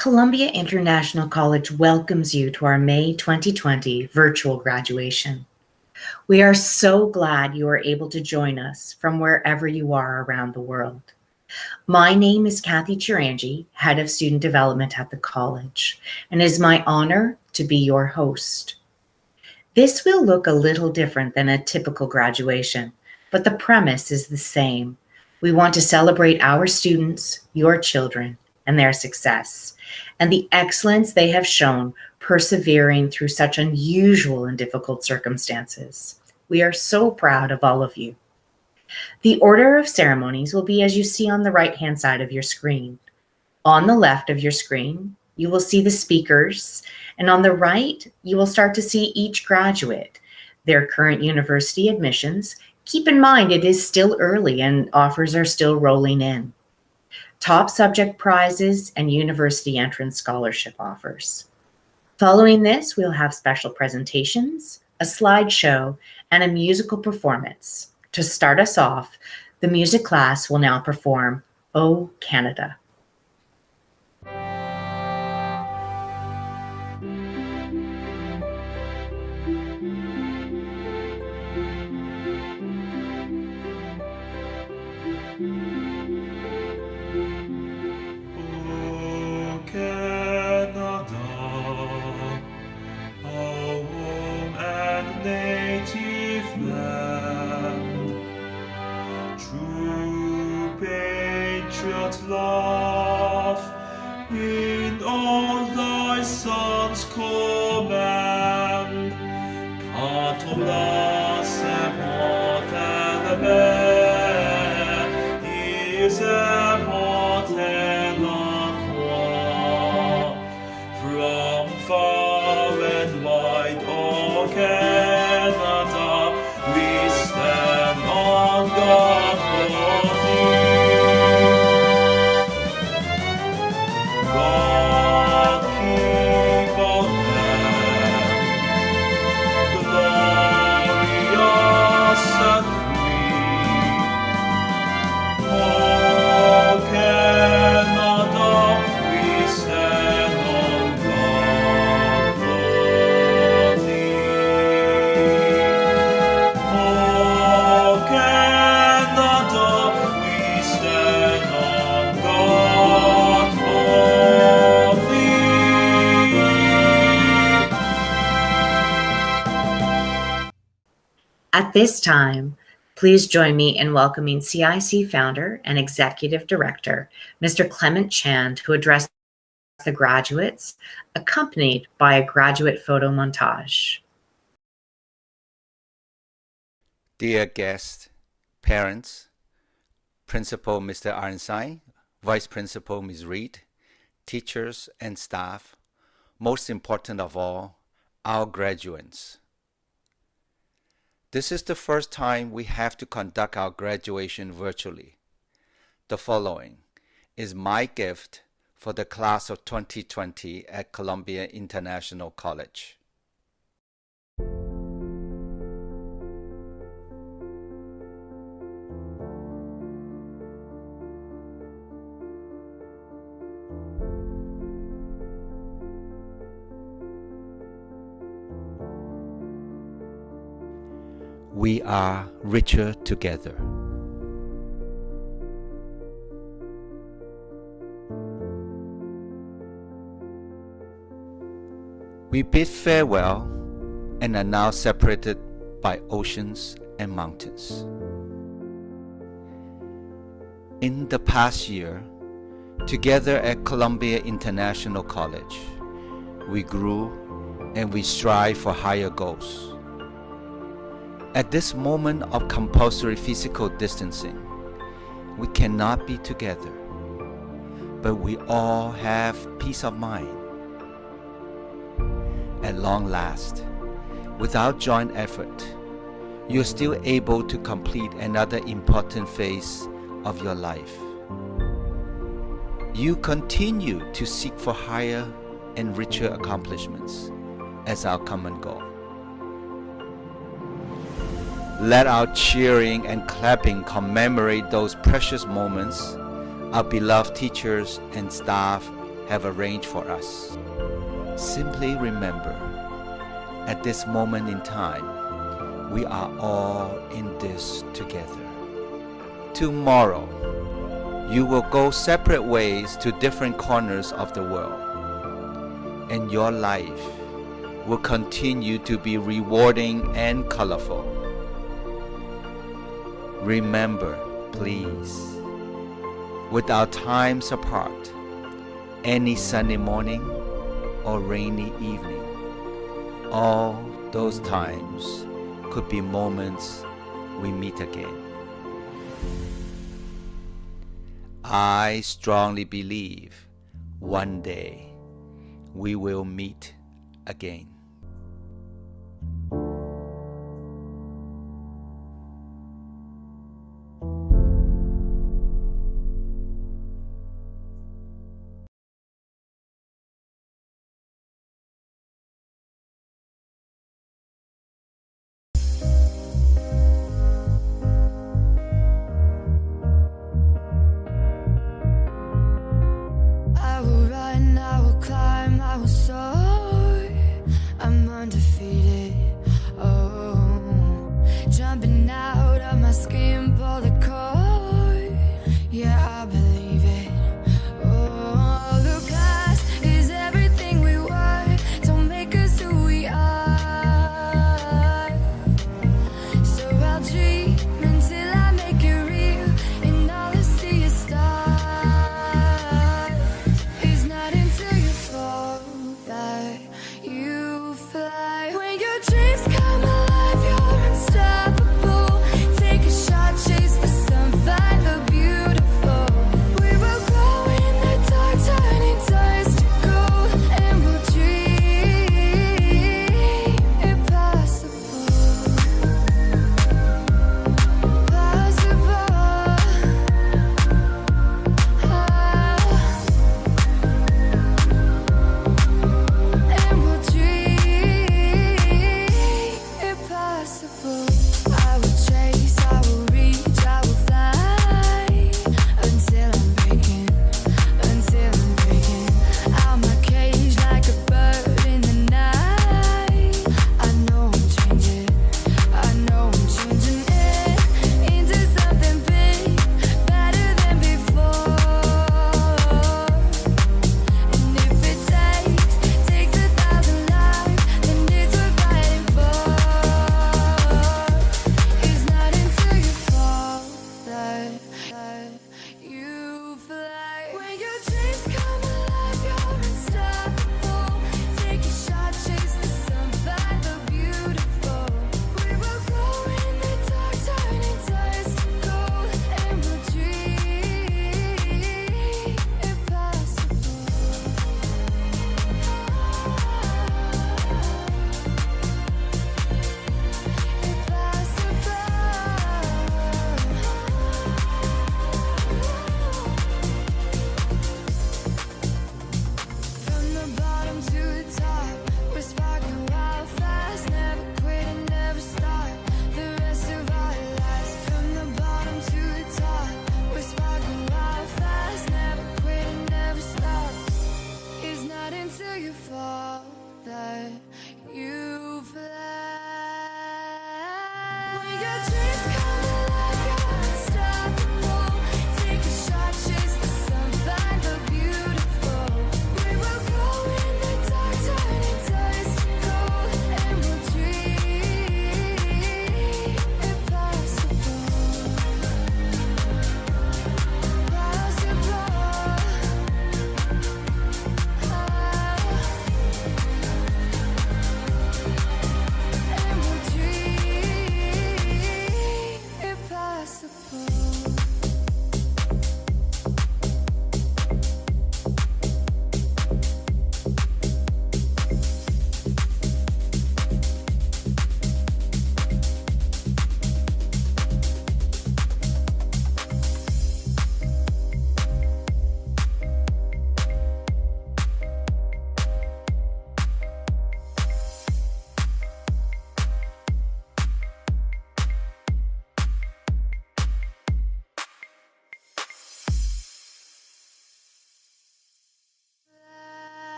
Columbia International College welcomes you to our May 2020 virtual graduation. We are so glad you are able to join us from wherever you are around the world. My name is Kathy Chirangi, Head of Student Development at the college, and it is my honor to be your host. This will look a little different than a typical graduation, but the premise is the same. We want to celebrate our students, your children, and their success, and the excellence they have shown persevering through such unusual and difficult circumstances. We are so proud of all of you. The order of ceremonies will be as you see on the right-hand side of your screen. On the left of your screen, you will see the speakers, and on the right, you will start to see each graduate, their current university admissions. Keep in mind it is still early and offers are still rolling in. Top subject prizes and university entrance scholarship offers. Following this, we'll have special presentations, a slideshow, and a musical performance. To start us off, the music class will now perform "O Canada." Love in all thy Son's command, Patula sepotele is sepotela qua, from far and wide, O Canada, we stand on God for thee. God keep on land, glorious and free. O Canada, we stand on God for thee. O Canada, we stand on God for thee. At this time, please join me in welcoming CIC founder and executive director, Mr. Clement Chan, to address the graduates, accompanied by a graduate photo montage. Dear guests, parents, Principal Mr. Ironside, Vice Principal Ms. Reed, teachers and staff, most important of all, our graduates. This is the first time we have to conduct our graduation virtually. The following is my gift for the class of 2020 at Columbia International College. We are richer together. We bid farewell and are now separated by oceans and mountains. In the past year, together at Columbia International College, we grew and we strive for higher goals. At this moment of compulsory physical distancing, we cannot be together, but we all have peace of mind. At long last, without joint effort, you're still able to complete another important phase of your life. You continue to seek for higher and richer accomplishments as our common goal. Let our cheering and clapping commemorate those precious moments our beloved teachers and staff have arranged for us. Simply remember, at this moment in time, we are all in this together. Tomorrow, you will go separate ways to different corners of the world, and your life will continue to be rewarding and colorful. Remember, please, with our times apart, any Sunday morning or rainy evening, all those times could be moments we meet again. I strongly believe one day we will meet again. I will run, I will climb, I will soar. I'm undefeated. Oh, jumping out of my skin, pull the cord. Yeah, I believe it. Oh, the past is everything we were. Don't make us who we are. So I'll dream until I make it real, and all I see is stars. It's not until you fall that you fly. When your dreams come alive, you're unstoppable. Take a shot,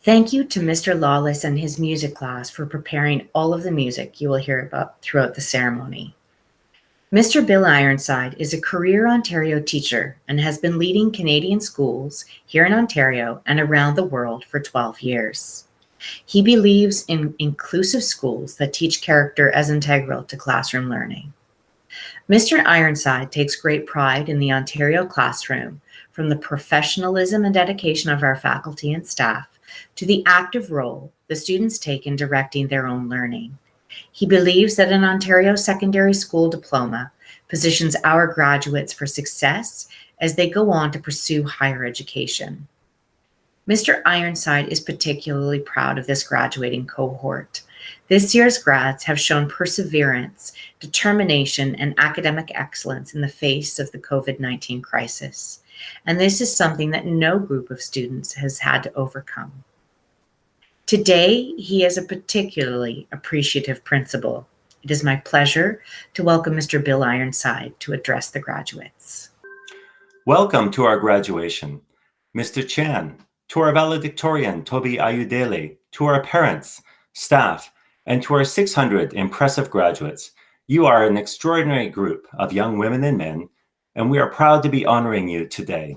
Thank you to Mr. Lawless and his music class for preparing all of the music you will hear about throughout the ceremony. Mr. Bill Ironside is a career Ontario teacher and has been leading Canadian schools here in Ontario and around the world for 12 years. He believes in inclusive schools that teach character as integral to classroom learning. Mr. Ironside takes great pride in the Ontario classroom, from the professionalism and dedication of our faculty and staff to the active role the students take in directing their own learning. He believes that an Ontario secondary school diploma positions our graduates for success as they go on to pursue higher education. Mr. Ironside is particularly proud of this graduating cohort. This year's grads have shown perseverance, determination, and academic excellence in the face of the COVID-19 crisis. And this is something that no group of students has had to overcome. Today, he is a particularly appreciative principal. It is my pleasure to welcome Mr. Bill Ironside to address the graduates. Welcome to our graduation. Mr. Chan, to our valedictorian, Toby Ayudele, to our parents, staff, and to our 600 impressive graduates. You are an extraordinary group of young women and men, and we are proud to be honoring you today.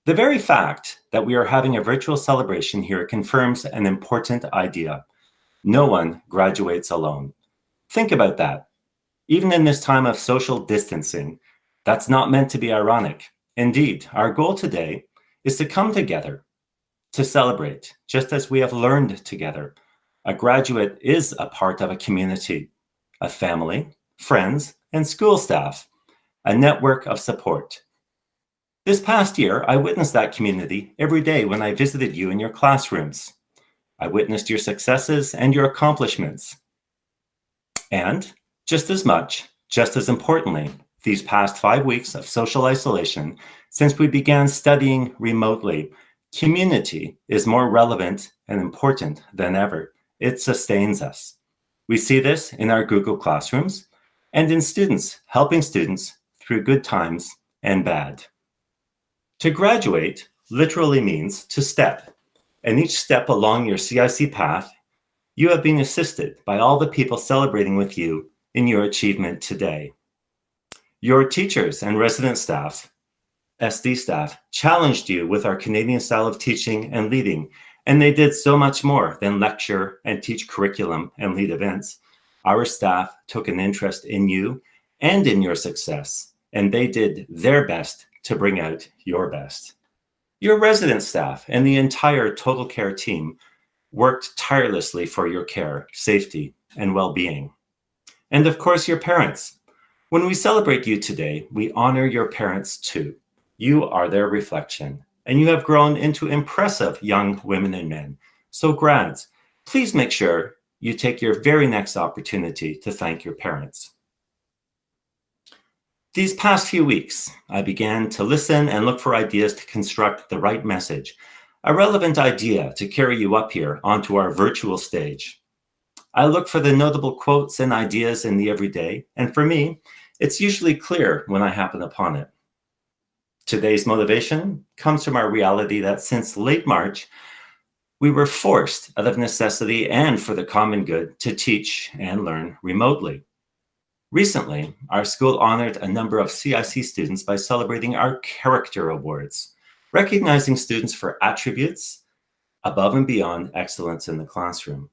The very fact that we are having a virtual celebration here confirms an important idea. No one graduates alone. Think about that. Even in this time of social distancing, that's not meant to be ironic. Indeed, our goal today is to come together, to celebrate, just as we have learned together. A graduate is a part of a community, a family, friends, and school staff, a network of support. This past year, I witnessed that community every day when I visited you in your classrooms. I witnessed your successes and your accomplishments. And just as much, just as importantly, these past 5 weeks of social isolation, since we began studying remotely, community is more relevant and important than ever. It sustains us. We see this in our Google Classrooms and in students helping students through good times and bad. To graduate literally means to step, and each step along your CIC path, you have been assisted by all the people celebrating with you in your achievement today. Your teachers and resident staff, SD staff, challenged you with our Canadian style of teaching and leading, and they did so much more than lecture and teach curriculum and lead events. Our staff took an interest in you and in your success, and they did their best to bring out your best. Your resident staff and the entire Total Care team worked tirelessly for your care, safety, and well-being. And of course, your parents. When we celebrate you today, we honor your parents too. You are their reflection, and you have grown into impressive young women and men. So grads, please make sure you take your very next opportunity to thank your parents. These past few weeks, I began to listen and look for ideas to construct the right message, a relevant idea to carry you up here onto our virtual stage. I look for the notable quotes and ideas in the everyday, and for me, it's usually clear when I happen upon it. Today's motivation comes from our reality that since late March, we were forced out of necessity and for the common good to teach and learn remotely. Recently, our school honored a number of CIC students by celebrating our Character Awards, recognizing students for attributes above and beyond excellence in the classroom.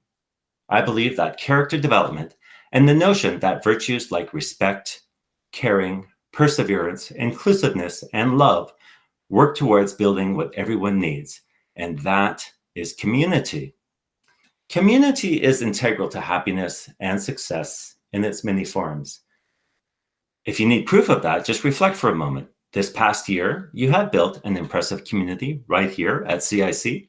I believe that character development and the notion that virtues like respect, caring, perseverance, inclusiveness, and love work towards building what everyone needs, and that is community. Community is integral to happiness and success in its many forms. If you need proof of that, just reflect for a moment. This past year, you have built an impressive community right here at CIC.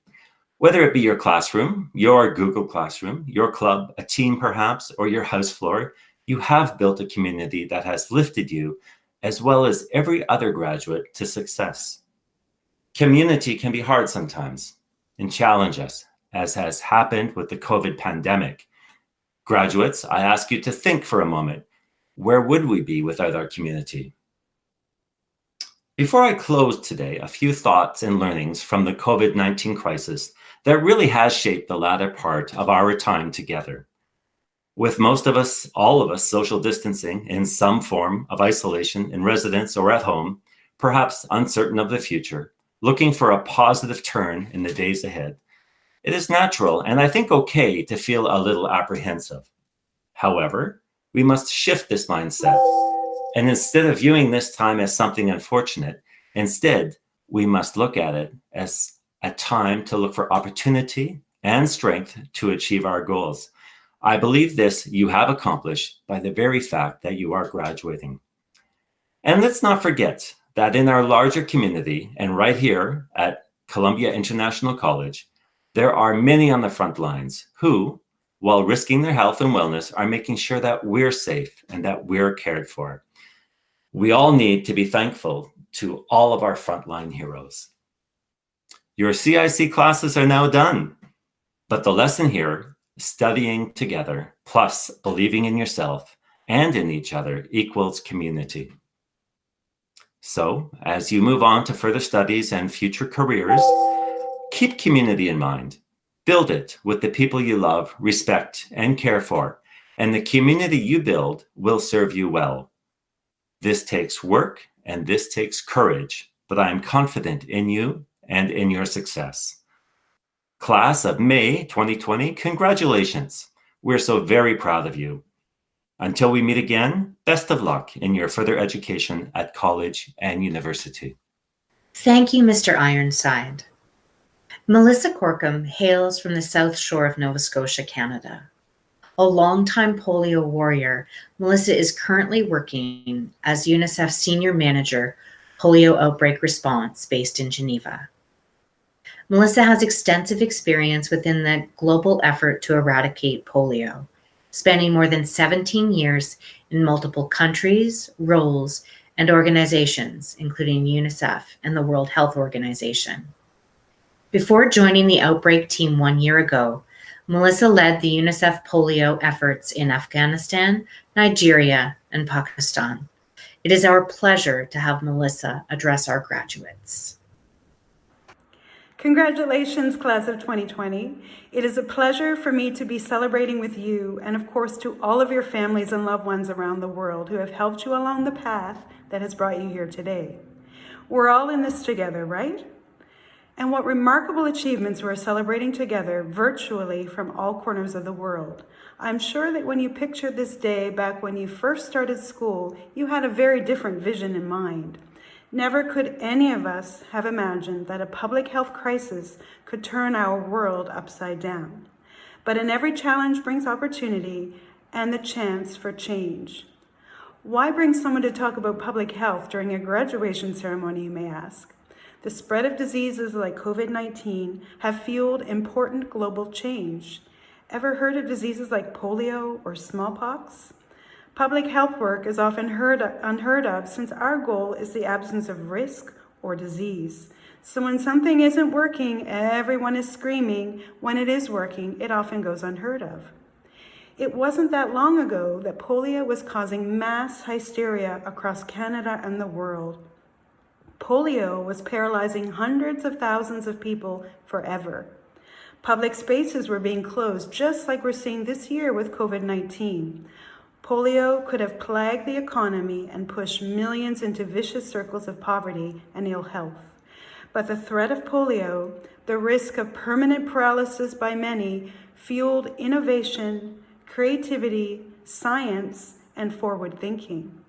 Whether it be your classroom, your Google Classroom, your club, a team perhaps, or your house floor, you have built a community that has lifted you, as well as every other graduate, to success. Community can be hard sometimes and challenge us, as has happened with the COVID pandemic. Graduates, I ask you to think for a moment, where would we be without our community? Before I close today, a few thoughts and learnings from the COVID-19 crisis that really has shaped the latter part of our time together. With most of us, all of us, social distancing in some form of isolation in residence or at home, perhaps uncertain of the future, looking for a positive turn in the days ahead, it is natural and I think okay to feel a little apprehensive. However, we must shift this mindset. And instead of viewing this time as something unfortunate, instead, we must look at it as a time to look for opportunity and strength to achieve our goals. I believe this you have accomplished by the very fact that you are graduating. And let's not forget that in our larger community and right here at Columbia International College, there are many on the front lines who, while risking their health and wellness, are making sure that we're safe and that we're cared for. We all need to be thankful to all of our frontline heroes. Your CIC classes are now done, but the lesson here, studying together, plus believing in yourself and in each other, equals community. So, as you move on to further studies and future careers, keep community in mind. Build it with the people you love, respect, and care for, and the community you build will serve you well. This takes work and this takes courage, but I am confident in you and in your success. Class of May 2020, congratulations. We're so very proud of you. Until we meet again, best of luck in your further education at college and university. Thank you, Mr. Ironside. Melissa Corkum hails from the South Shore of Nova Scotia, Canada. A longtime polio warrior, Melissa is currently working as UNICEF Senior Manager, Polio Outbreak Response, based in Geneva. Melissa has extensive experience within the global effort to eradicate polio, spanning more than 17 years in multiple countries, roles, and organizations, including UNICEF and the World Health Organization. Before joining the outbreak team 1 year ago, Melissa led the UNICEF polio efforts in Afghanistan, Nigeria, and Pakistan. It is our pleasure to have Melissa address our graduates. Congratulations, class of 2020. It is a pleasure for me to be celebrating with you and, of course, to all of your families and loved ones around the world who have helped you along the path that has brought you here today. We're all in this together, right? And what remarkable achievements we're celebrating together virtually from all corners of the world. I'm sure that when you pictured this day back when you first started school, you had a very different vision in mind. Never could any of us have imagined that a public health crisis could turn our world upside down. But in every challenge brings opportunity and the chance for change. Why bring someone to talk about public health during a graduation ceremony, you may ask? The spread of diseases like COVID-19 have fueled important global change. Ever heard of diseases like polio or smallpox? Public health work is often unheard of since our goal is the absence of risk or disease. So when something isn't working, everyone is screaming. When it is working, it often goes unheard of. It wasn't that long ago that polio was causing mass hysteria across Canada and the world. Polio was paralyzing hundreds of thousands of people forever. Public spaces were being closed, just like we're seeing this year with COVID-19. Polio could have plagued the economy and pushed millions into vicious circles of poverty and ill health. But the threat of polio, the risk of permanent paralysis by many, fueled innovation, creativity, science, and forward thinking.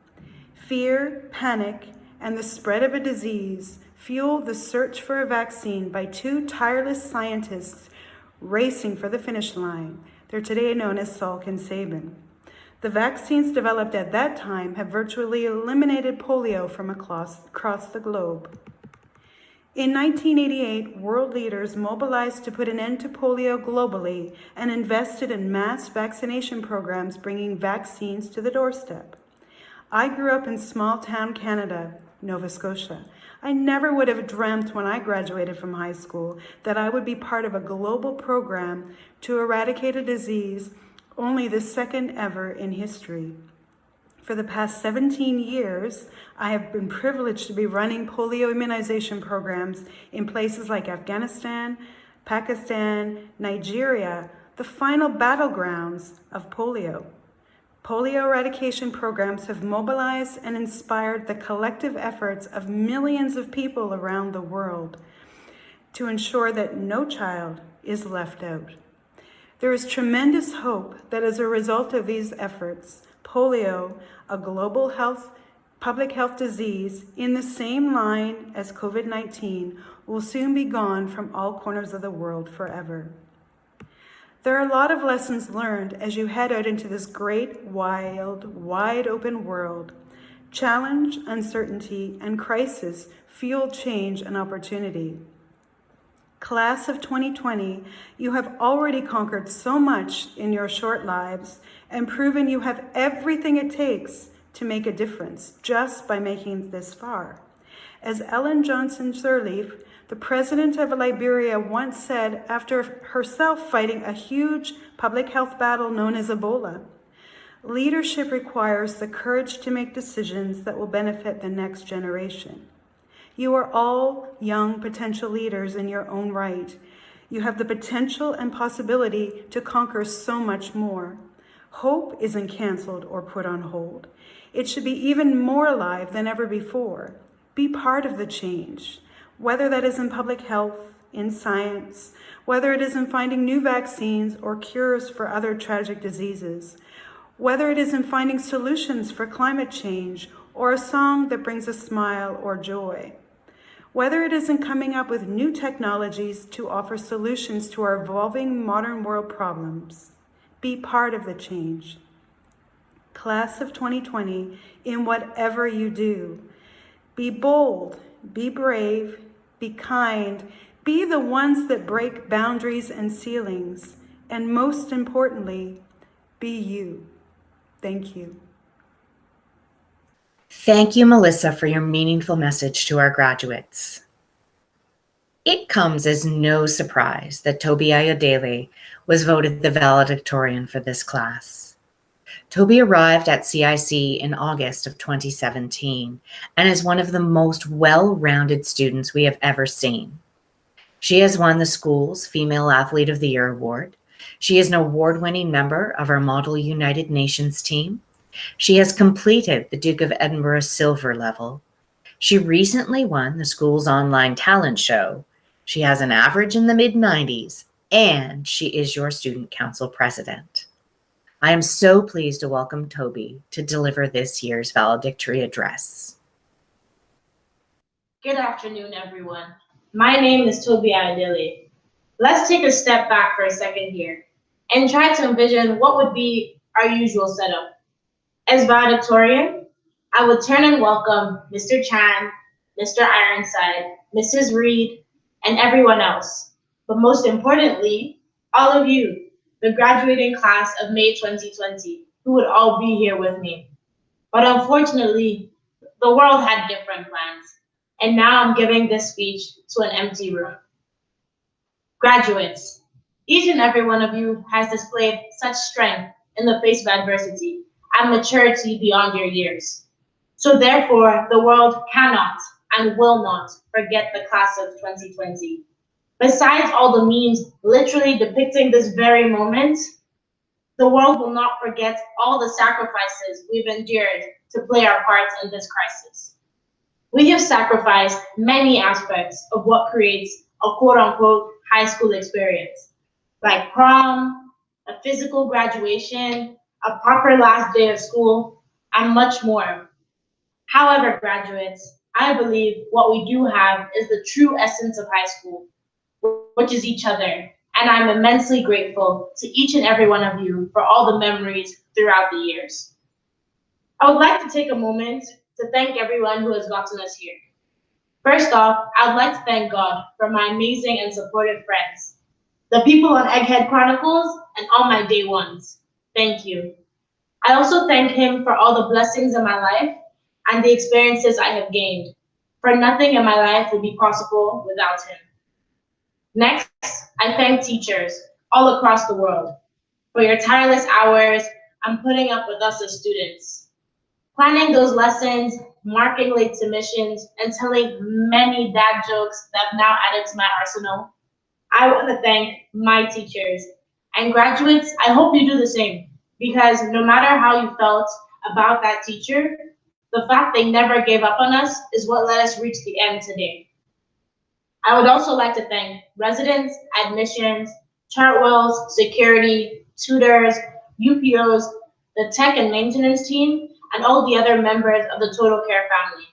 Fear, panic, and the spread of a disease fueled the search for a vaccine by two tireless scientists racing for the finish line. They're today known as Salk and Sabin. The vaccines developed at that time have virtually eliminated polio from across the globe. In 1988, world leaders mobilized to put an end to polio globally and invested in mass vaccination programs bringing vaccines to the doorstep. I grew up in small-town Canada, Nova Scotia. I never would have dreamt when I graduated from high school that I would be part of a global program to eradicate a disease only the second ever in history. For the past 17 years, I have been privileged to be running polio immunization programs in places like Afghanistan, Pakistan, Nigeria, the final battlegrounds of polio. Polio eradication programs have mobilized and inspired the collective efforts of millions of people around the world to ensure that no child is left out. There is tremendous hope that as a result of these efforts, polio, a global public health disease in the same line as COVID-19, will soon be gone from all corners of the world forever. There are a lot of lessons learned as you head out into this great, wild, wide open world. Challenge, uncertainty, and crisis fuel change and opportunity. Class of 2020, you have already conquered so much in your short lives and proven you have everything it takes to make a difference just by making it this far. As Ellen Johnson Sirleaf, the president of Liberia, once said after herself fighting a huge public health battle known as Ebola, leadership requires the courage to make decisions that will benefit the next generation. You are all young potential leaders in your own right. You have the potential and possibility to conquer so much more. Hope isn't canceled or put on hold. It should be even more alive than ever before. Be part of the change, whether that is in public health, in science, whether it is in finding new vaccines or cures for other tragic diseases, whether it is in finding solutions for climate change or a song that brings a smile or joy, whether it is in coming up with new technologies to offer solutions to our evolving modern world problems. Be part of the change. Class of 2020, in whatever you do, be bold, be brave, be kind, be the ones that break boundaries and ceilings, and most importantly, be you. Thank you. Thank you, Melissa, for your meaningful message to our graduates. It comes as no surprise that Toby Ayodele was voted the valedictorian for this class. Toby arrived at CIC in August of 2017 and is one of the most well-rounded students we have ever seen. She has won the school's Female Athlete of the Year award. She is an award-winning member of our Model United Nations team. She has completed the Duke of Edinburgh Silver level. She recently won the school's online talent show. She has an average in the mid-90s, and she is your student council president. I am so pleased to welcome Toby to deliver this year's valedictory address. Good afternoon, everyone. My name is Toby Ayodele. Let's take a step back for a second here and try to envision what would be our usual setup. As valedictorian, I would turn and welcome Mr. Chan, Mr. Ironside, Mrs. Reed, and everyone else. But most importantly, all of you, the graduating class of May 2020, who would all be here with me. But unfortunately, the world had different plans, and now I'm giving this speech to an empty room. Graduates, each and every one of you has displayed such strength in the face of adversity and maturity beyond your years. So therefore, the world cannot and will not forget the class of 2020. Besides all the memes literally depicting this very moment, the world will not forget all the sacrifices we've endured to play our parts in this crisis. We have sacrificed many aspects of what creates a quote-unquote high school experience, like prom, a physical graduation, a proper last day of school, and much more. However, graduates, I believe what we do have is the true essence of high school, which is each other, and I'm immensely grateful to each and every one of you for all the memories throughout the years. I would like to take a moment to thank everyone who has gotten us here. First off, I would like to thank God for my amazing and supportive friends, the people on Egghead Chronicles, and all my day ones. Thank you. I also thank him for all the blessings in my life and the experiences I have gained, for nothing in my life would be possible without him. Next, I thank teachers all across the world for your tireless hours and putting up with us as students. Planning those lessons, marking late submissions, and telling many dad jokes that have now added to my arsenal. I want to thank my teachers. And graduates, I hope you do the same. Because no matter how you felt about that teacher, the fact they never gave up on us is what let us reach the end today. I would also like to thank residents, admissions, Chartwells, security, tutors, UPOs, the tech and maintenance team, and all the other members of the Total Care family.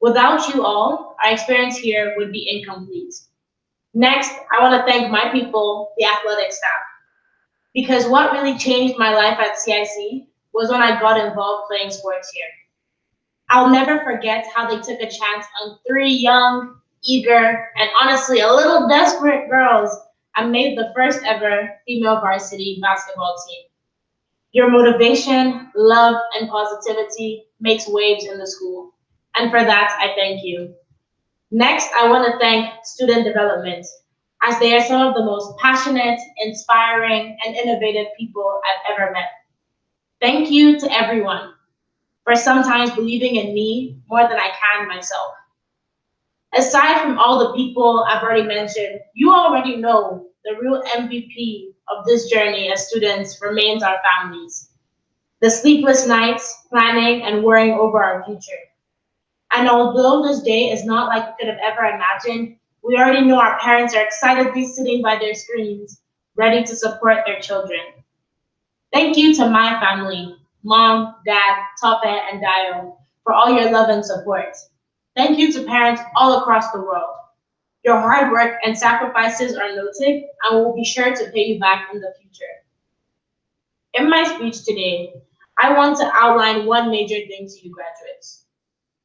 Without you all, our experience here would be incomplete. Next, I want to thank my people, the athletic staff, because what really changed my life at CIC was when I got involved playing sports here. I'll never forget how they took a chance on 3 young, eager, and honestly a little desperate girls and made the first ever female varsity basketball team. Your motivation, love, and positivity makes waves in the school. And for that, I thank you. Next, I want to thank student development, as they are some of the most passionate, inspiring, and innovative people I've ever met. Thank you to everyone for sometimes believing in me more than I can myself. Aside from all the people I've already mentioned, you already know the real MVP of this journey as students remains our families. The sleepless nights, planning, and worrying over our future. And although this day is not like we could have ever imagined, we already know our parents are excitedly sitting by their screens, ready to support their children. Thank you to my family, Mom, Dad, Tope, and Dio, for all your love and support. Thank you to parents all across the world. Your hard work and sacrifices are noted, and we will be sure to pay you back in the future. In my speech today, I want to outline one major thing to you graduates.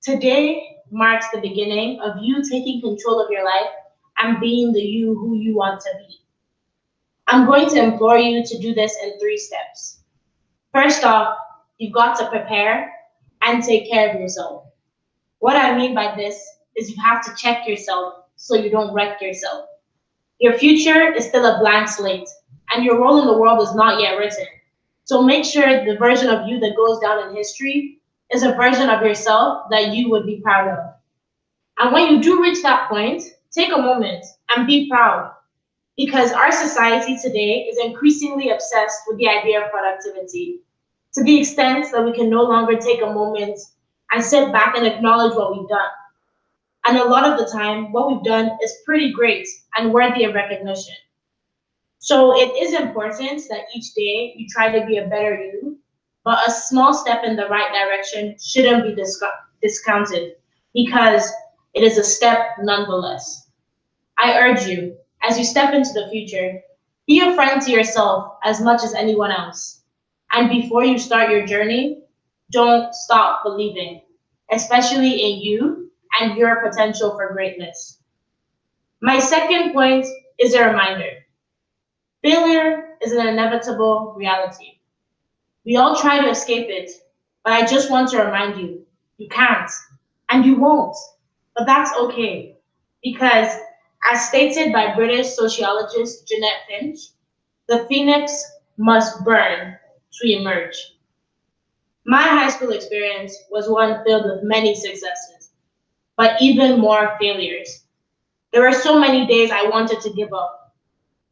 Today marks the beginning of you taking control of your life and being the you who you want to be. I'm going to implore you to do this in 3 steps. First off, you've got to prepare and take care of yourself. What I mean by this is you have to check yourself so you don't wreck yourself. Your future is still a blank slate, and your role in the world is not yet written. So make sure the version of you that goes down in history is a version of yourself that you would be proud of. And when you do reach that point, take a moment and be proud, because our society today is increasingly obsessed with the idea of productivity, to the extent that we can no longer take a moment and sit back and acknowledge what we've done. And a lot of the time, what we've done is pretty great and worthy of recognition. So it is important that each day you try to be a better you, but a small step in the right direction shouldn't be discounted, because it is a step nonetheless. I urge you, as you step into the future, be a friend to yourself as much as anyone else. And before you start your journey, don't stop believing, especially in you and your potential for greatness. My second point is a reminder. Failure is an inevitable reality. We all try to escape it, but I just want to remind you, you can't, and you won't. But that's okay, because as stated by British sociologist Jeanette Finch, the phoenix must burn to emerge. My high school experience was one filled with many successes, but even more failures. There were so many days I wanted to give up,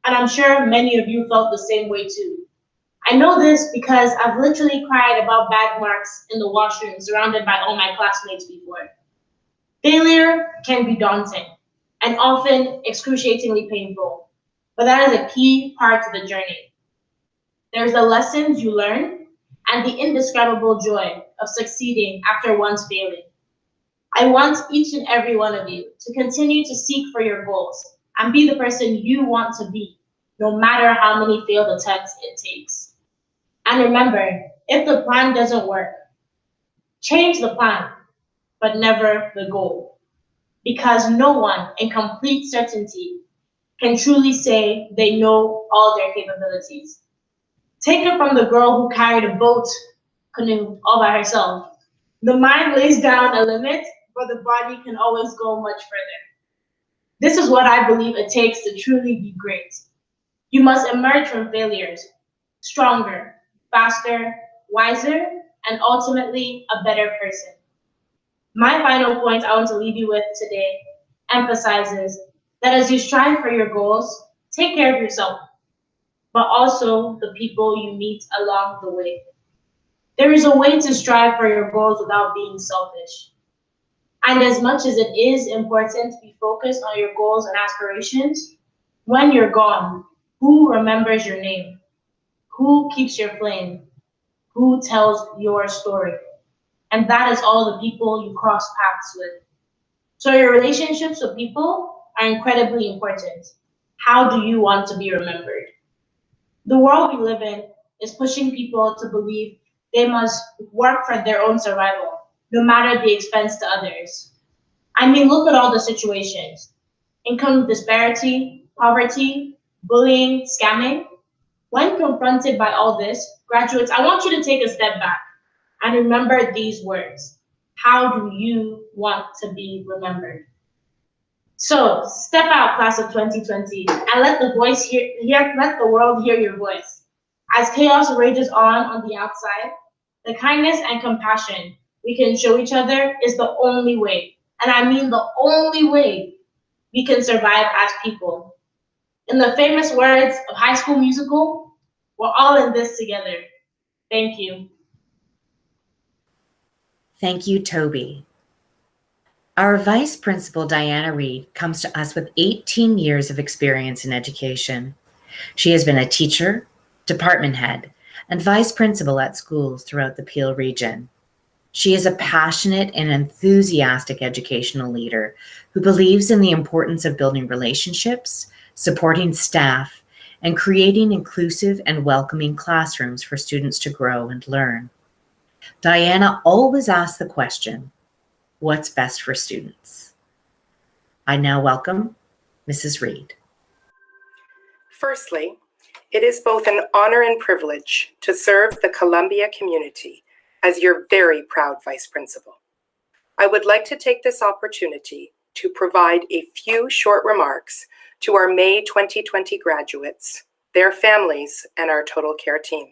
and I'm sure many of you felt the same way too. I know this because I've literally cried about bad marks in the washroom surrounded by all my classmates before. Failure can be daunting and often excruciatingly painful, but that is a key part of the journey. There's the lessons you learn and the indescribable joy of succeeding after once failing. I want each and every one of you to continue to seek for your goals and be the person you want to be, no matter how many failed attempts it takes. And remember, if the plan doesn't work, change the plan, but never the goal. Because no one in complete certainty can truly say they know all their capabilities. Take it from the girl who carried a boat canoe all by herself. The mind lays down a limit, but the body can always go much further. This is what I believe it takes to truly be great. You must emerge from failures stronger, faster, wiser, and ultimately a better person. My final point I want to leave you with today emphasizes that as you strive for your goals, take care of yourself, but also the people you meet along the way. There is a way to strive for your goals without being selfish. And as much as it is important to be focused on your goals and aspirations, when you're gone, who remembers your name? Who keeps your flame? Who tells your story? And that is all the people you cross paths with. So your relationships with people are incredibly important. How do you want to be remembered? The world we live in is pushing people to believe they must work for their own survival, no matter the expense to others. I mean, look at all the situations: income disparity, poverty, bullying, scamming. When confronted by all this, graduates, I want you to take a step back and remember these words. How do you want to be remembered? So step out, class of 2020, and let the let the world hear your voice. As chaos rages on the outside, the kindness and compassion we can show each other is the only way, and I mean the only way, we can survive as people. In the famous words of High School Musical, we're all in this together. Thank you. Thank you, Toby. Our Vice Principal, Diana Reed, comes to us with 18 years of experience in education. She has been a teacher, department head, and vice principal at schools throughout the Peel region. She is a passionate and enthusiastic educational leader who believes in the importance of building relationships, supporting staff, and creating inclusive and welcoming classrooms for students to grow and learn. Diana always asks the question, what's best for students? I now welcome Mrs. Reed. Firstly, it is both an honor and privilege to serve the Columbia community as your very proud Vice Principal. I would like to take this opportunity to provide a few short remarks to our May 2020 graduates, their families, and our total care team.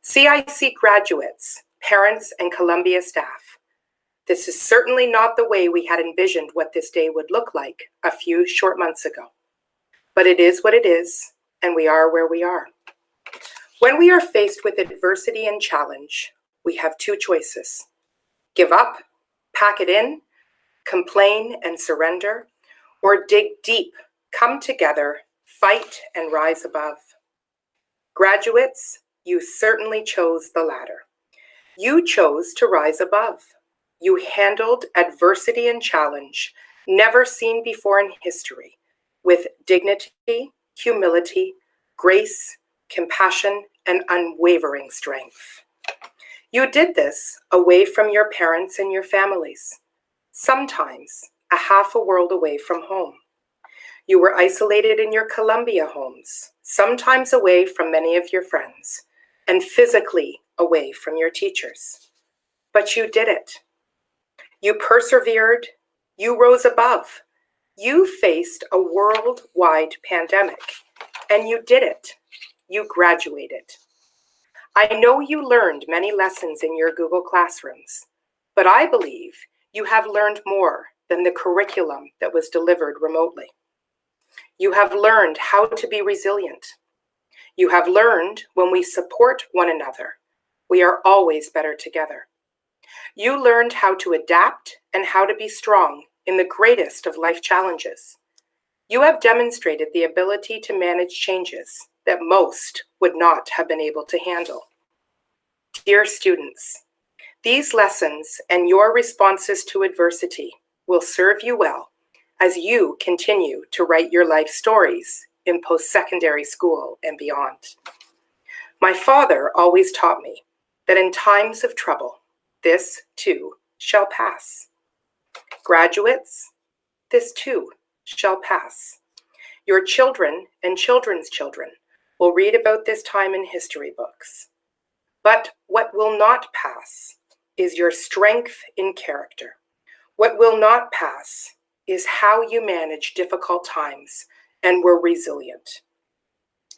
CIC graduates, parents, and Columbia staff, this is certainly not the way we had envisioned what this day would look like a few short months ago. But it is what it is, and we are where we are. When we are faced with adversity and challenge, we have two choices: give up, pack it in, complain and surrender, or dig deep, come together, fight and rise above. Graduates, you certainly chose the latter. You chose to rise above. You handled adversity and challenge, never seen before in history, with dignity, humility, grace, compassion, and unwavering strength. You did this away from your parents and your families, sometimes a half a world away from home. You were isolated in your Columbia homes, sometimes away from many of your friends, and physically away from your teachers. But you did it. You persevered, you rose above, you faced a worldwide pandemic, and you did it. You graduated. I know you learned many lessons in your Google Classrooms, but I believe you have learned more than the curriculum that was delivered remotely. You have learned how to be resilient. You have learned when we support one another, we are always better together. You learned how to adapt and how to be strong in the greatest of life challenges. You have demonstrated the ability to manage changes that most would not have been able to handle. Dear students, these lessons and your responses to adversity will serve you well as you continue to write your life stories in post-secondary school and beyond. My father always taught me that in times of trouble, this too shall pass. Graduates, this too shall pass. Your children and children's children will read about this time in history books. But what will not pass is your strength in character. What will not pass is how you manage difficult times and were resilient.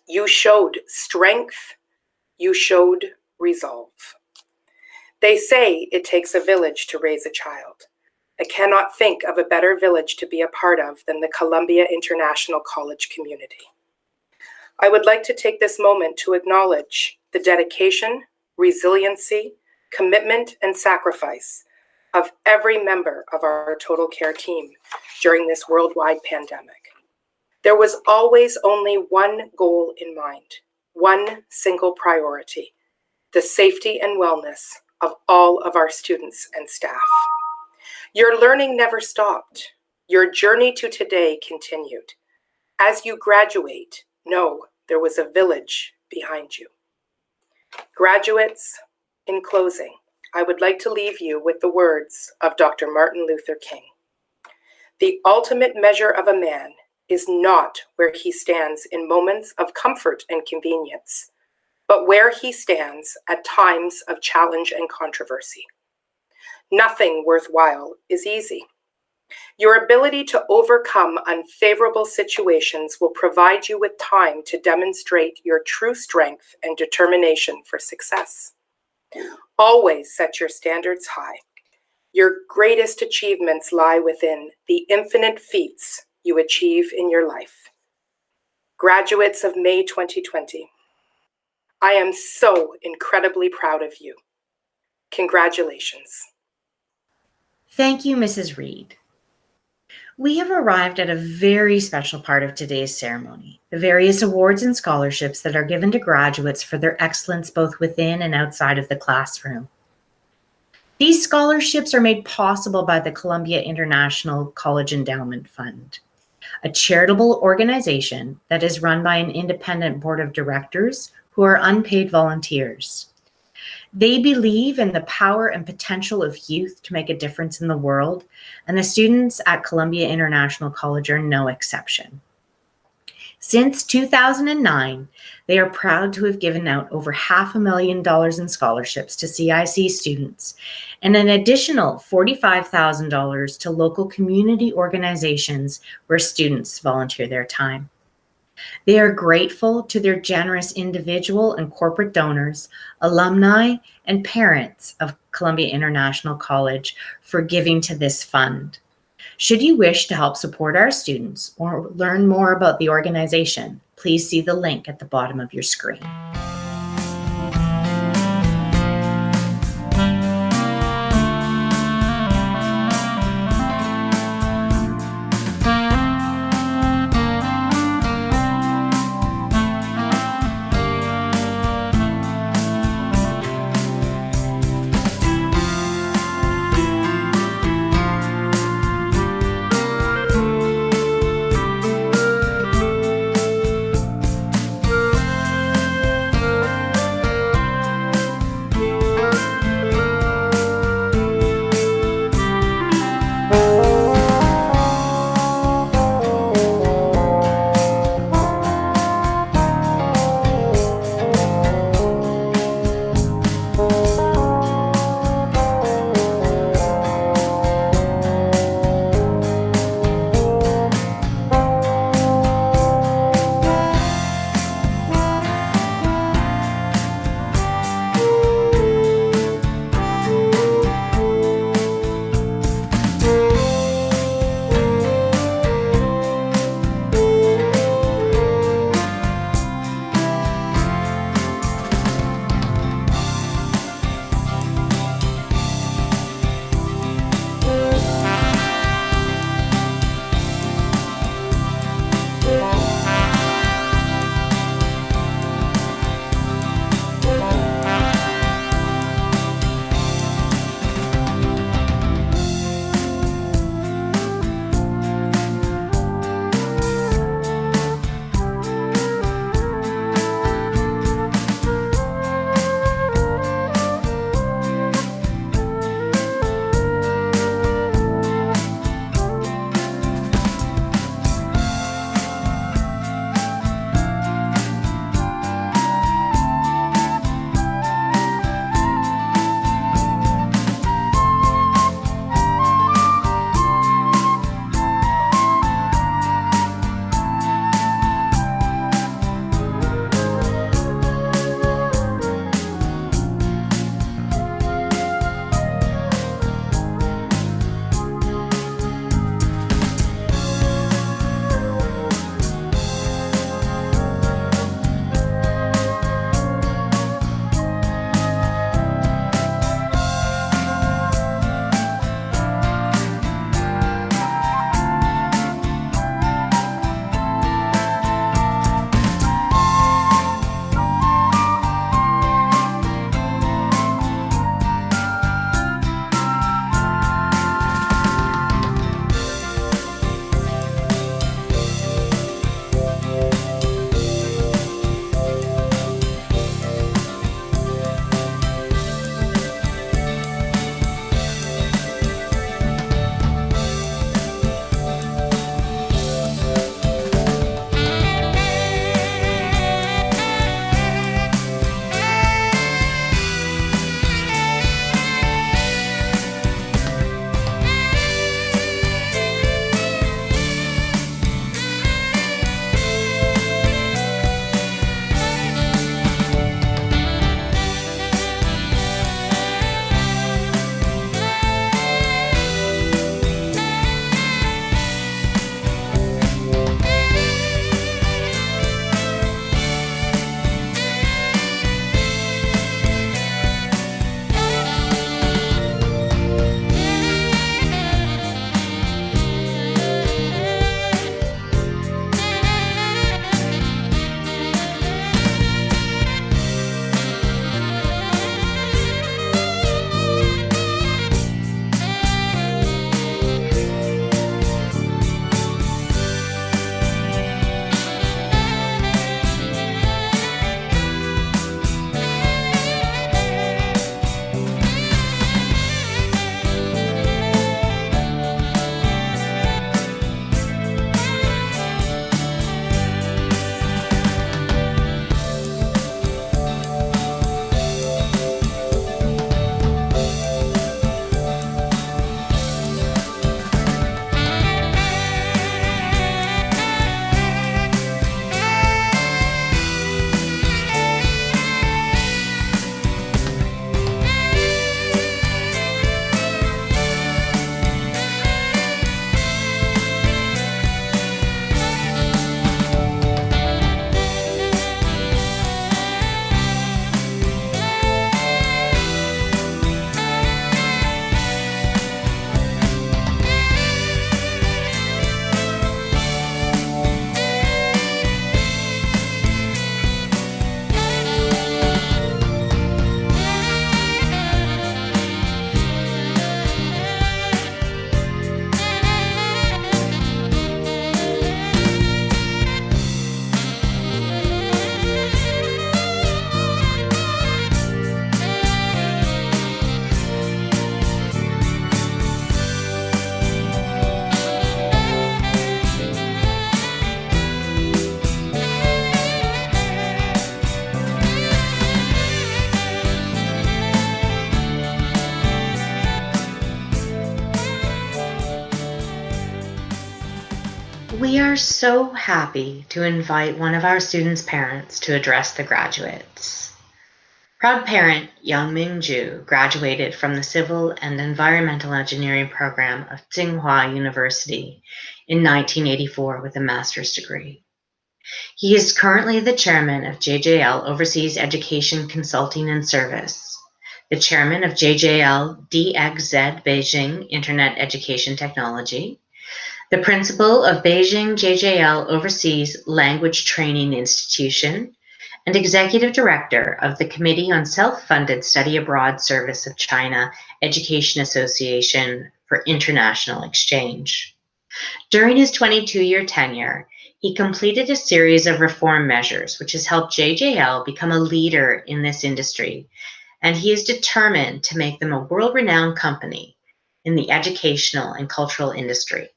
You showed strength, you showed resolve. They say it takes a village to raise a child, I cannot think of a better village to be a part of than the Columbia International College community. I would like to take this moment to acknowledge the dedication, resiliency, commitment, and sacrifice of every member of our Total Care team during this worldwide pandemic. There was always only one goal in mind, one single priority: the safety and wellness of all of our students and staff. Your learning never stopped. Your journey to today continued. As you graduate, know there was a village behind you. Graduates, in closing, I would like to leave you with the words of Dr. Martin Luther King. The ultimate measure of a man is not where he stands in moments of comfort and convenience, but where he stands at times of challenge and controversy. Nothing worthwhile is easy. Your ability to overcome unfavorable situations will provide you with time to demonstrate your true strength and determination for success. Always set your standards high. Your greatest achievements lie within the infinite feats you achieve in your life. Graduates of May 2020, I am so incredibly proud of you. Congratulations. Thank you, Mrs. Reed. We have arrived at a very special part of today's ceremony, the various awards and scholarships that are given to graduates for their excellence both within and outside of the classroom. These scholarships are made possible by the Columbia International College Endowment Fund, a charitable organization that is run by an independent board of directors who are unpaid volunteers. They believe in the power and potential of youth to make a difference in the world, and the students at Columbia International College are no exception. Since 2009, they are proud to have given out over $500,000 in scholarships to CIC students and an additional $45,000 to local community organizations where students volunteer their time. They are grateful to their generous individual and corporate donors, alumni, and parents of Columbia International College for giving to this fund. Should you wish to help support our students or learn more about the organization, please see the link at the bottom of your screen. We are so happy to invite one of our students' parents to address the graduates. Proud parent Youngming Ju graduated from the Civil and Environmental Engineering program of Tsinghua University in 1984 with a master's degree. He is currently the chairman of JJL Overseas Education Consulting and Service, the chairman of JJL DXZ Beijing Internet Education Technology, the principal of Beijing JJL Overseas Language Training Institution, and executive director of the Committee on Self-Funded Study Abroad Service of China Education Association for International Exchange. During his 22-year tenure, he completed a series of reform measures which has helped JJL become a leader in this industry, and he is determined to make them a world-renowned company in the educational and cultural industry.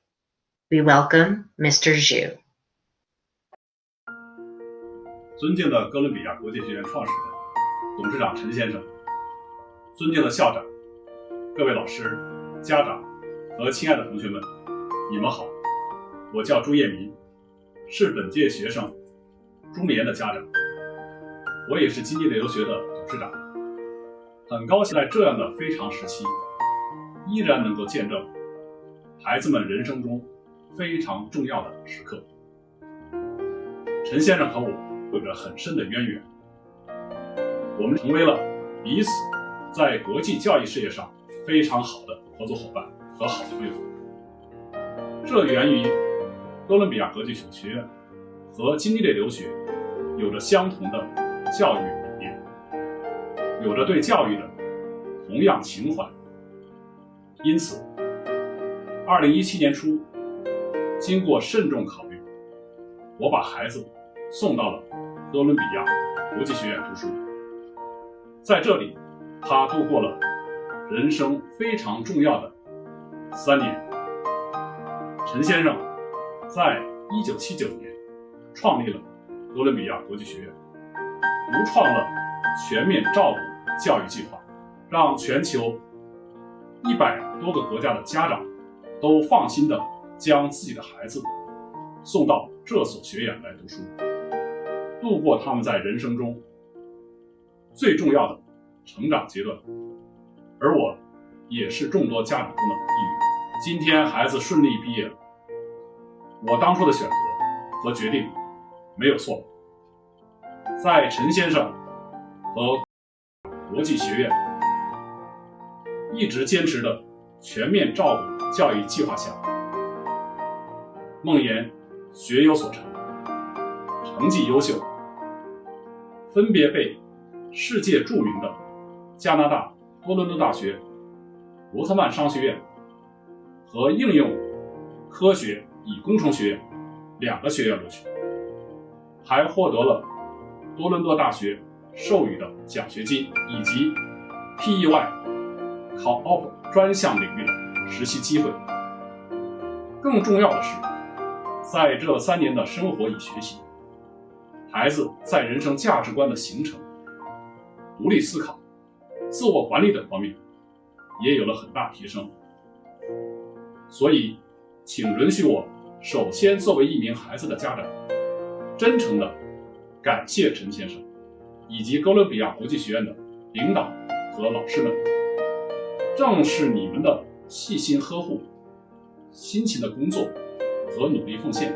We welcome Mr. Zhu. 尊敬的哥伦比亚国际学院创始人、董事长陈先生，尊敬的校长、各位老师、家长和亲爱的同学们，你们好，我叫朱业民，是本届学生朱明的家长，我也是经济类留学的董事长，很高兴在这样的非常时期，依然能够见证孩子们人生中非常重要的时刻。陈先生和我有着很深的渊源，我们成为了彼此在国际教育事业上非常好的合作伙伴和好朋友。这源于哥伦比亚国际学院和经济类留学有着相同的教育理念，有着对教育的同样情怀。因此2017年初，经过慎重考虑，我把孩子送到了哥伦比亚国际学院读书。在这里，他度过了人生非常重要的3年。陈先生在1979年创立了哥伦比亚国际学院，独创了全面照顾教育计划，让全球100多个国家的家长都放心地将自己的孩子送到这所学院来读书，度过他们在人生中最重要的成长阶段。而我也是众多家长中的一员。今天孩子顺利毕业了，我当初的选择和决定没有错。在陈先生和国际学院一直坚持的全面照顾教育计划下，孟妍学有所成，成绩优秀，分别被世界著名的加拿大多伦多大学罗特曼商学院和应用科学与工程学院2个学院录取，还获得了多伦多大学授予的奖学金以及 PEY Co-op 专项领域的实习机会。更重要的是，在这3年的生活与学习，孩子在人生价值观的形成、独立思考、自我管理等方面也有了很大提升。所以请允许我首先作为一名孩子的家长，真诚地感谢陈先生以及哥伦比亚国际学院的领导和老师们。正是你们的细心呵护、辛勤的工作和努力奉献，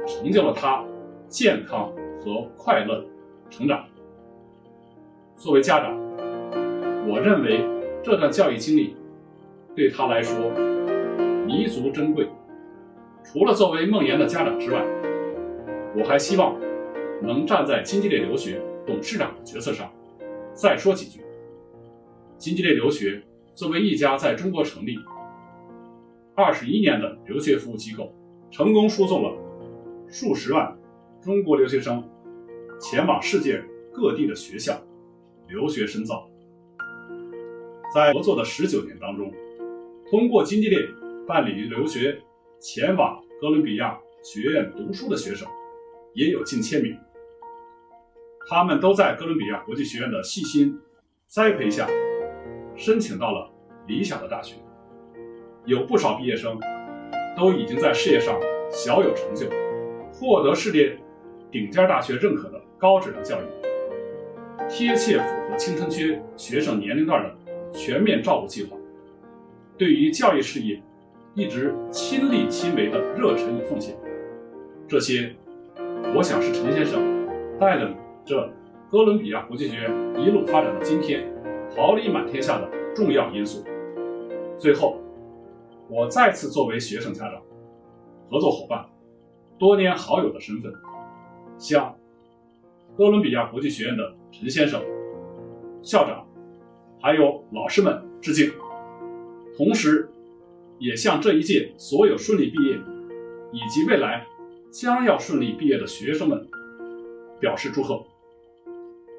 成就了他健康和快乐成长。作为家长，我认为这段教育经历对他来说弥足珍贵。除了作为孟妍的家长之外，我还希望能站在经济类留学董事长的角色上再说几句。经济类留学作为一家在中国成立21年的留学服务机构，成功输送了数十万中国留学生前往世界各地的学校留学深造。在合作的19年当中，通过经济类办理留学前往哥伦比亚学院读书的学生也有近1000名，他们都在哥伦比亚国际学院的细心栽培下申请到了理想的大学，有不少毕业生都已经在事业上小有成就，获得世界顶尖大学认可的高质量教育，贴切符合青春期学生年龄段的全面照顾计划，对于教育事业一直亲力亲为的热忱与奉献，这些我想是陈先生带领着哥伦比亚国际学院一路发展到今天桃李满天下的重要因素。最后，我再次作为学生家长、合作伙伴、多年好友的身份，向哥伦比亚国际学院的陈先生、校长还有老师们致敬，同时也向这一届所有顺利毕业以及未来将要顺利毕业的学生们表示祝贺，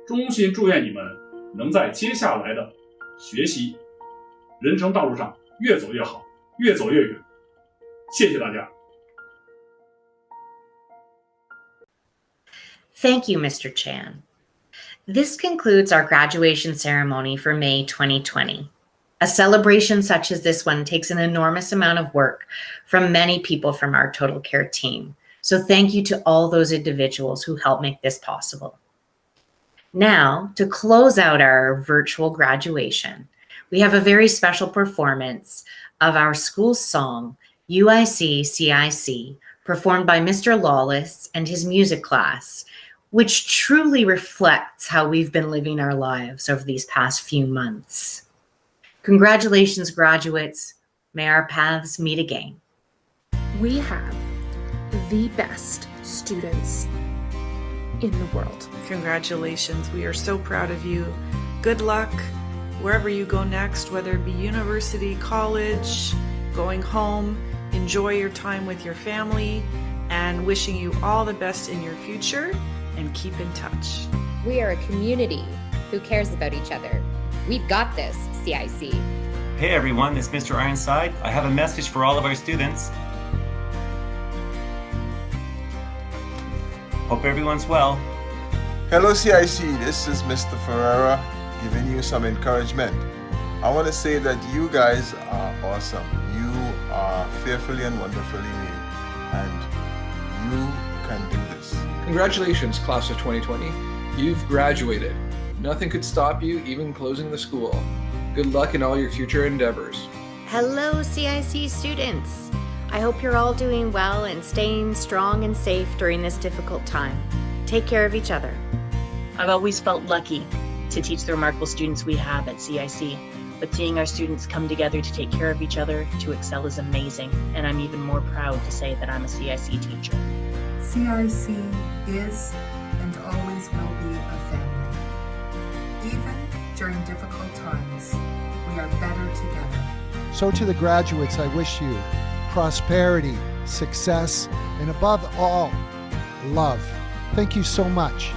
衷心祝愿你们能在接下来的学习人生道路上越走越好，越走越远。谢谢大家。Thank you, Mr. Chan. This concludes our graduation ceremony for May 2020. A celebration such as this one takes an enormous amount of work from many people from our Total Care team. So thank you to all those individuals who helped make this possible. Now, to close out our virtual graduation, we have a very special performance of our school song, UIC CIC, performed by Mr. Lawless and his music class, which truly reflects how we've been living our lives over these past few months. Congratulations, graduates. May our paths meet again. We have the best students in the world. Congratulations. We are so proud of you. Good luck wherever you go next, whether it be university, college, going home. Enjoy your time with your family, and wishing you all the best in your future, and keep in touch. We are a community who cares about each other. We've got this, CIC. Hey everyone, it's Mr. Ironside. I have a message for all of our students. Hope everyone's well. Hello CIC, this is Mr. Ferreira giving you some encouragement. I want to say that you guys are awesome. You are fearfully and wonderfully made, and you can do this. Congratulations, class of 2020. You've graduated. Nothing could stop you, even closing the school. Good luck in all your future endeavors. Hello, CIC students. I hope you're all doing well and staying strong and safe during this difficult time. Take care of each other. I've always felt lucky to teach the remarkable students we have at CIC, but seeing our students come together to take care of each other, to excel is amazing, and I'm even more proud to say that I'm a CIC teacher. CIC is and always will be a family. Even during difficult times, we are better together. So to the graduates, I wish you prosperity, success, and above all, love. Thank you so much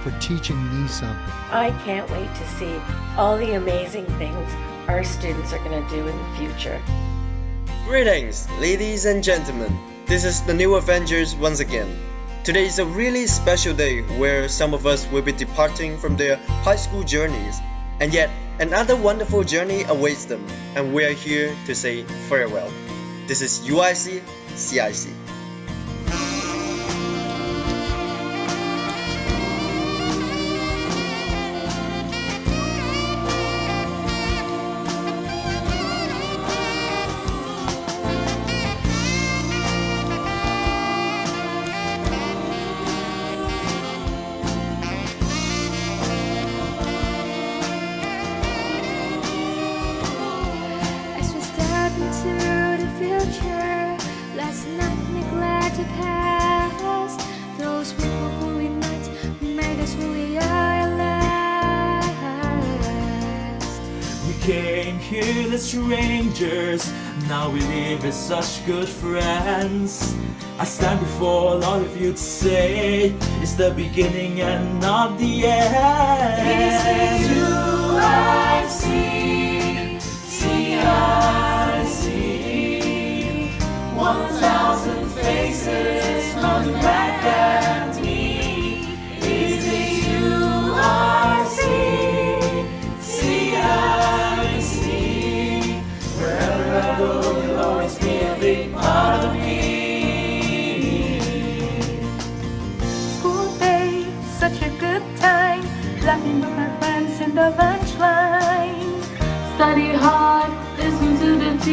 for teaching me something. I can't wait to see all the amazing things our students are going to do in the future. Greetings, ladies and gentlemen. This is the New Avengers once again. Today is a really special day where some of us will be departing from their high school journeys, and yet another wonderful journey awaits them, and we are here to say farewell. This is UIC CIC. As we step into the future, let's not neglect the past. Those people who unite, who made us who we are last. We came here as strangers, now we live as such good friends. I stand before all of you to say it's the beginning and not the end. This is UIC, CIC, 1,000 faces looking back at me. This is UIC, CIC. Wherever I go, you'll always be a big part of me.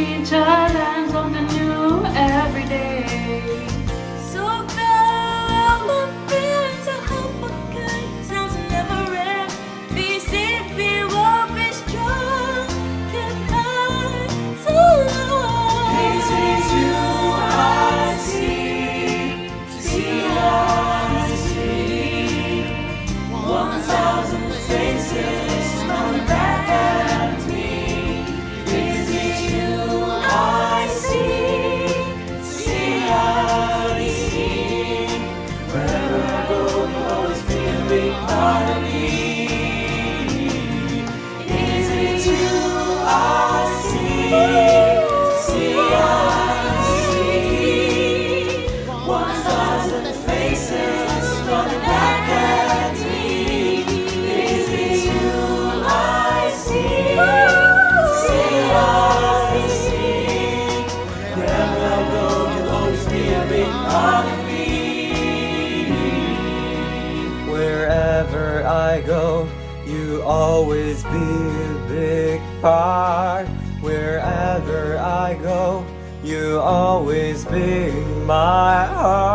teach us something new every day. So farewell, my friends, I hope our good times never end. Be safe, be warm, be strong. Goodbye, so long. This is you I see, I see. 1,000 faces come back at me. This is you I see, I see. Wherever I go, you'll always be a big part of me. This is you I see, I see. 1,000 faces coming back at me. This is you I see, I see. Wherever I go, you'll always be a big part of me. Wherever I go, you always be a big part. Wherever I go, you always be my heart.